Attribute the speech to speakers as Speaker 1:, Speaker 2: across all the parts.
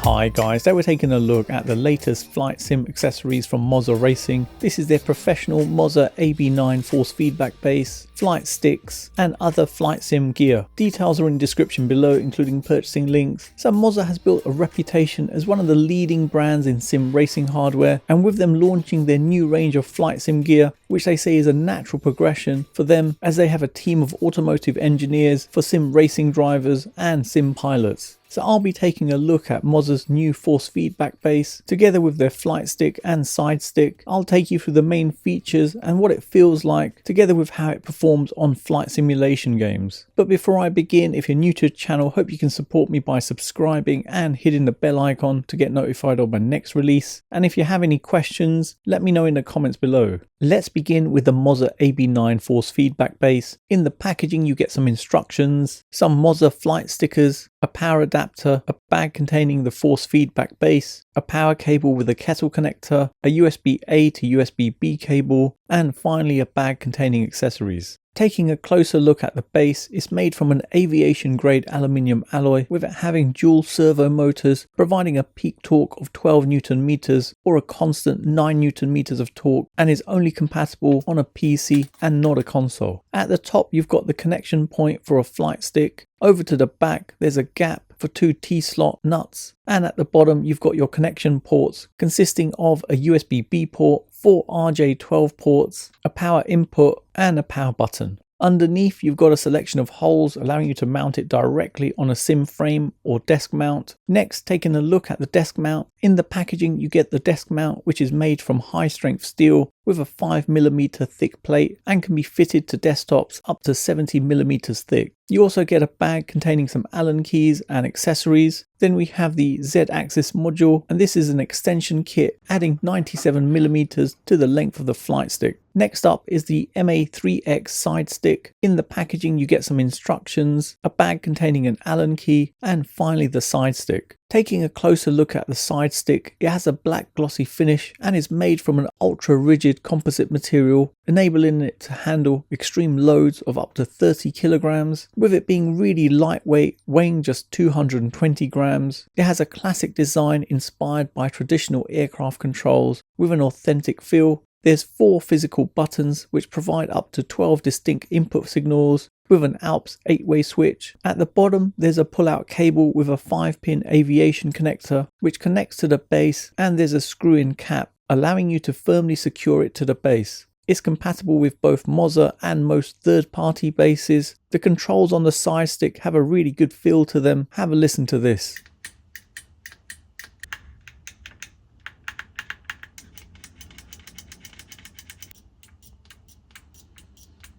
Speaker 1: Hi guys, today we're taking a look at the latest flight sim accessories from Moza Racing. This is their professional Moza AB9 force feedback base, flight sticks and other flight sim gear. Details are in the description below, including purchasing links. So Moza has built a reputation as one of the leading brands in sim racing hardware, and with them launching their new range of flight sim gear, which they say is a natural progression for them as they have a team of automotive engineers for sim racing drivers and sim pilots. So I'll be taking a look at Moza's new force feedback base together with their flight stick and side stick. I'll take you through the main features and what it feels like together with how it performs on flight simulation games. But before I begin, if you're new to the channel, hope you can support me by subscribing and hitting the bell icon to get notified of my next release. And if you have any questions, let me know in the comments below. Let's begin with the Moza AB9 force feedback base. In the packaging you get some instructions, some Moza flight stickers, a power adapter, a bag containing the force feedback base, a power cable with a kettle connector, a USB-A to USB-B cable, and finally a bag containing accessories. Taking a closer look at the base, it's made from an aviation grade aluminium alloy, with it having dual servo motors providing a peak torque of 12 Newton meters or a constant 9 Newton meters of torque, and is only compatible on a PC and not a console. At the top you've got the connection point for a flight stick. Over to the back there's a gap for 2 T-slot nuts, and at the bottom you've got your connection ports consisting of a USB-B port, 4 RJ12 ports, a power input and a power button. Underneath you've got a selection of holes allowing you to mount it directly on a sim frame or desk mount. Next, taking a look at the desk mount. In the packaging you get the desk mount, which is made from high strength steel with a 5mm thick plate and can be fitted to desktops up to 70mm thick. You also get a bag containing some Allen keys and accessories. Then we have the Z-axis module, and this is an extension kit adding 97mm to the length of the flight stick. Next up is the MA3X side stick. In the packaging you get some instructions, a bag containing an Allen key, and finally the side stick. Taking a closer look at the side stick, it has a black glossy finish and is made from an ultra rigid composite material, enabling it to handle extreme loads of up to 30 kilograms, with it being really lightweight, weighing just 220 grams. It has a classic design inspired by traditional aircraft controls with an authentic feel. There's 4 physical buttons which provide up to 12 distinct input signals with an ALPS 8-way switch. At the bottom there's a pull-out cable with a 5-pin aviation connector which connects to the base, and there's a screw-in cap allowing you to firmly secure it to the base. It's compatible with both Moza and most third-party bases. The controls on the side stick have a really good feel to them. Have a listen to this.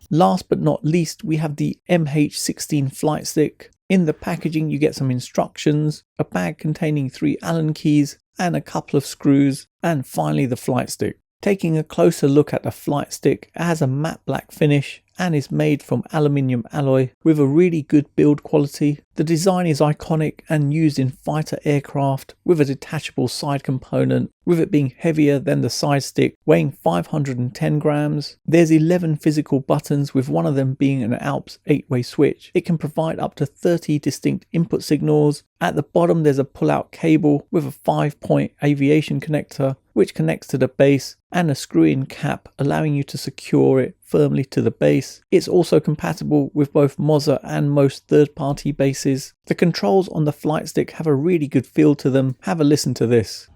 Speaker 1: Last but not least, we have the MH16 flight stick. In the packaging you get some instructions, a bag containing 3 Allen keys and a couple of screws, and finally the flight stick. Taking a closer look at the flight stick, it has a matte black finish and is made from aluminium alloy with a really good build quality. The design is iconic and used in fighter aircraft with a detachable side component, with it being heavier than the side stick, weighing 510 grams. There's 11 physical buttons, with one of them being an ALPS 8-way switch. It can provide up to 30 distinct input signals. At the bottom there's a pull-out cable with a 5-point aviation connector which connects to the base, and a screw-in cap allowing you to secure it firmly to the base. It's also compatible with both Moza and most third-party bases. The controls on the flight stick have a really good feel to them. Have a listen to this.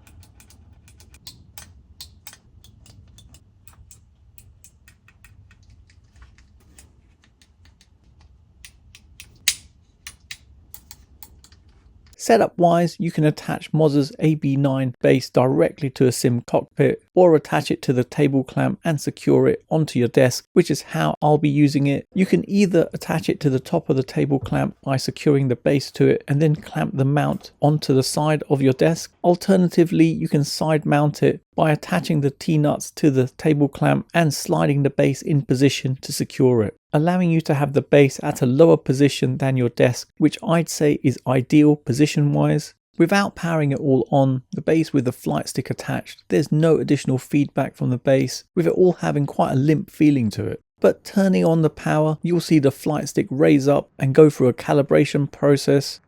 Speaker 1: Setup wise, you can attach Moza's AB9 base directly to a sim cockpit, or attach it to the table clamp and secure it onto your desk, which is how I'll be using it. You can either attach it to the top of the table clamp by securing the base to it and then clamp the mount onto the side of your desk. Alternatively, you can side mount it by attaching the T-nuts to the table clamp and sliding the base in position to secure it, allowing you to have the base at a lower position than your desk, which I'd say is ideal position wise. Without powering it all on, the base with the flight stick attached, there's no additional feedback from the base, with it all having quite a limp feeling to it. But turning on the power, you'll see the flight stick raise up and go through a calibration process.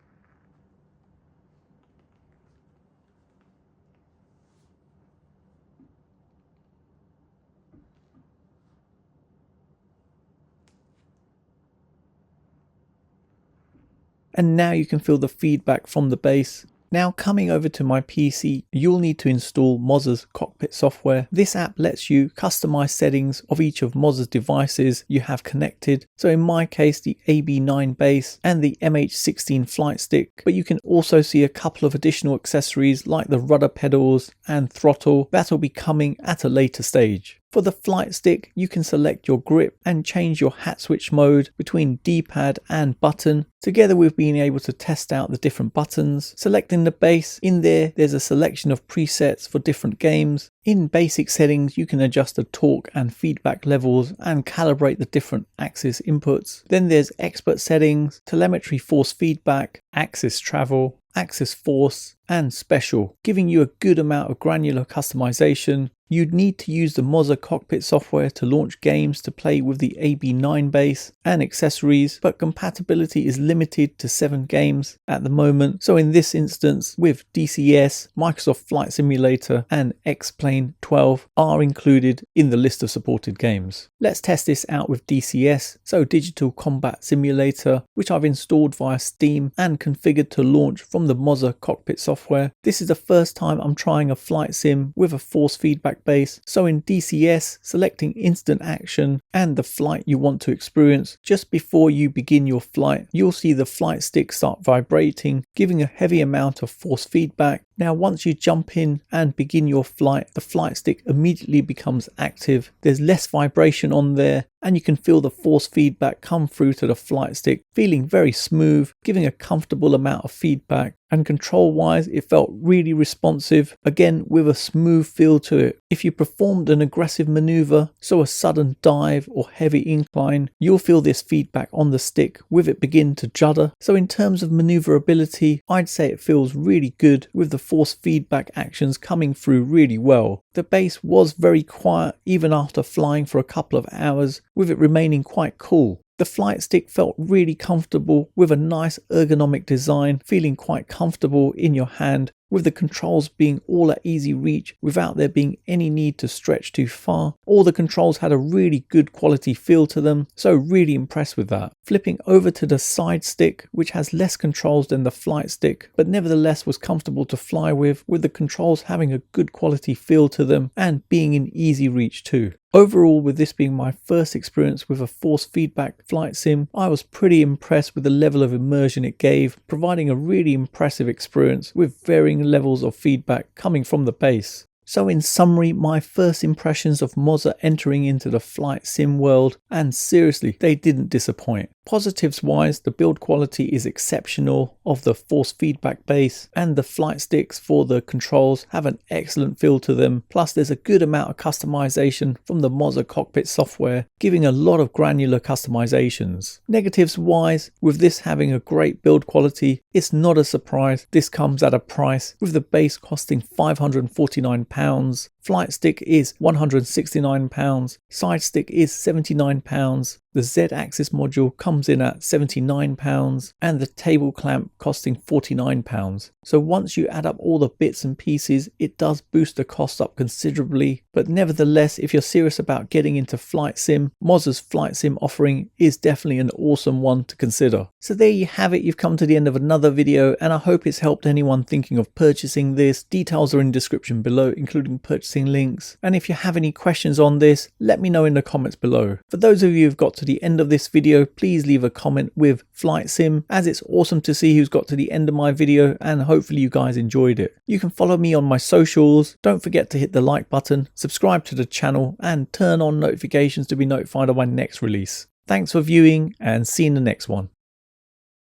Speaker 1: and now you can feel the feedback from the bass. Now coming over to my PC, you'll need to install Moza's Cockpit software. This app lets you customize settings of each of Moza's devices you have connected. So in my case, the AB9 Base and the MH16 flight stick, but you can also see a couple of additional accessories like the rudder pedals and throttle that'll be coming at a later stage. For the flight stick, you can select your grip and change your hat switch mode between D-pad and button, together with being able to test out the different buttons. Selecting the base, in there's a selection of presets for different games. In basic settings, you can adjust the torque and feedback levels and calibrate the different axis inputs. Then there's expert settings, telemetry force feedback, axis travel, axis force, and special, giving you a good amount of granular customization. You'd need to use the Moza Cockpit software to launch games to play with the AB9 base and accessories, but compatibility is limited to 7 games at the moment. So in this instance, with DCS, Microsoft Flight Simulator and X-Plane 12 are included in the list of supported games. Let's test this out with DCS, so Digital Combat Simulator, which I've installed via Steam and configured to launch from the Moza Cockpit software. This is the first time I'm trying a flight sim with a force feedback base. So in DCS, selecting instant action and the flight you want to experience, just before you begin your flight, you'll see the flight stick start vibrating, giving a heavy amount of force feedback. Now once you jump in and begin your flight, the flight stick immediately becomes active. There's less vibration on there and you can feel the force feedback come through to the flight stick, feeling very smooth, giving a comfortable amount of feedback. And control wise, it felt really responsive, again with a smooth feel to it. If you performed an aggressive maneuver, so a sudden dive or heavy incline, you'll feel this feedback on the stick with it begin to judder. So in terms of maneuverability, I'd say it feels really good with the force feedback actions coming through really well. The base was very quiet even after flying for a couple of hours, with it remaining quite cool. The flight stick felt really comfortable with a nice ergonomic design, feeling quite comfortable in your hand, with the controls being all at easy reach without there being any need to stretch too far. All the controls had a really good quality feel to them, so really impressed with that. Flipping over to the side stick, which has less controls than the flight stick, but nevertheless was comfortable to fly with the controls having a good quality feel to them and being in easy reach too. Overall, with this being my first experience with a force feedback flight sim, I was pretty impressed with the level of immersion it gave, providing a really impressive experience with varying levels of feedback coming from the base. So in summary, my first impressions of Moza entering into the flight sim world, and seriously, they didn't disappoint. Positives wise, the build quality is exceptional of the force feedback base, and the flight sticks for the controls have an excellent feel to them. Plus there's a good amount of customization from the Moza Cockpit software, giving a lot of granular customizations. Negatives wise, with this having a great build quality, it's not a surprise this comes at a price, with the base costing £549. Flight stick is £169, side stick is £79, the Z-axis module comes in at £79 and the table clamp costing £49. So once you add up all the bits and pieces, it does boost the cost up considerably, but nevertheless, if you're serious about getting into flight sim, Moza's flight sim offering is definitely an awesome one to consider. So there you have it, you've come to the end of another video, and I hope it's helped anyone thinking of purchasing this. Details are in the description below, including purchasing links, and if you have any questions on this, let me know in the comments below. For those of you who've got to the end of this video, please leave a comment with flight sim, as it's awesome to see who's got to the end of my video, and hopefully you guys enjoyed it. You can follow me on my socials, don't forget to hit the like button, subscribe to the channel, and turn on notifications to be notified of my next release. Thanks for viewing, and see you in the next one.